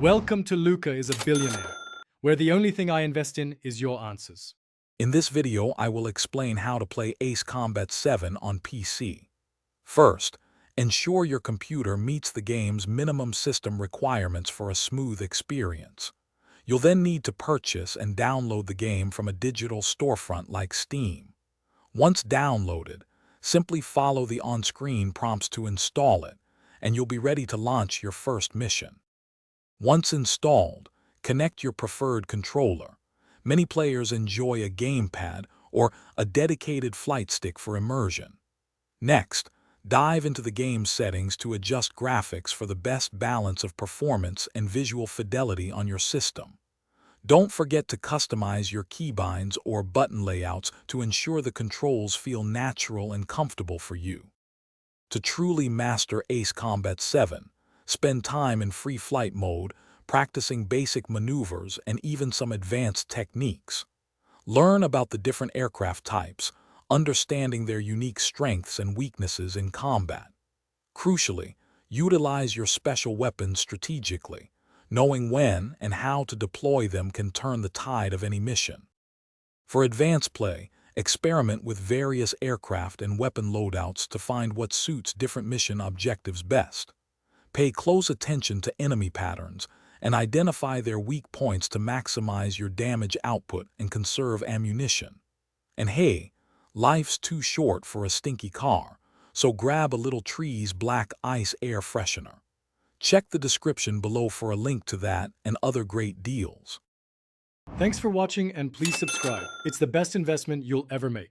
Welcome to Luca is a Billionaire, where the only thing I invest in is your answers. In this video, I will explain how to play Ace Combat 7 on PC. First, ensure your computer meets the game's minimum system requirements for a smooth experience. You'll then need to purchase and download the game from a digital storefront like Steam. Once downloaded, simply follow the on-screen prompts to install it, and you'll be ready to launch your first mission. Once installed, connect your preferred controller. Many players enjoy a gamepad or a dedicated flight stick for immersion. Next, dive into the game settings to adjust graphics for the best balance of performance and visual fidelity on your system. Don't forget to customize your keybinds or button layouts to ensure the controls feel natural and comfortable for you. To truly master Ace Combat 7, spend time in free flight mode, practicing basic maneuvers and even some advanced techniques. Learn about the different aircraft types, understanding their unique strengths and weaknesses in combat. Crucially, utilize your special weapons strategically. Knowing when and how to deploy them can turn the tide of any mission. For advanced play, experiment with various aircraft and weapon loadouts to find what suits different mission objectives best. Pay close attention to enemy patterns and identify their weak points to maximize your damage output and conserve ammunition. And hey, life's too short for a stinky car, so grab a little Tree's Black Ice air freshener. Check the description below for a link to that and other great deals. Thanks for watching and please subscribe. It's the best investment you'll ever make.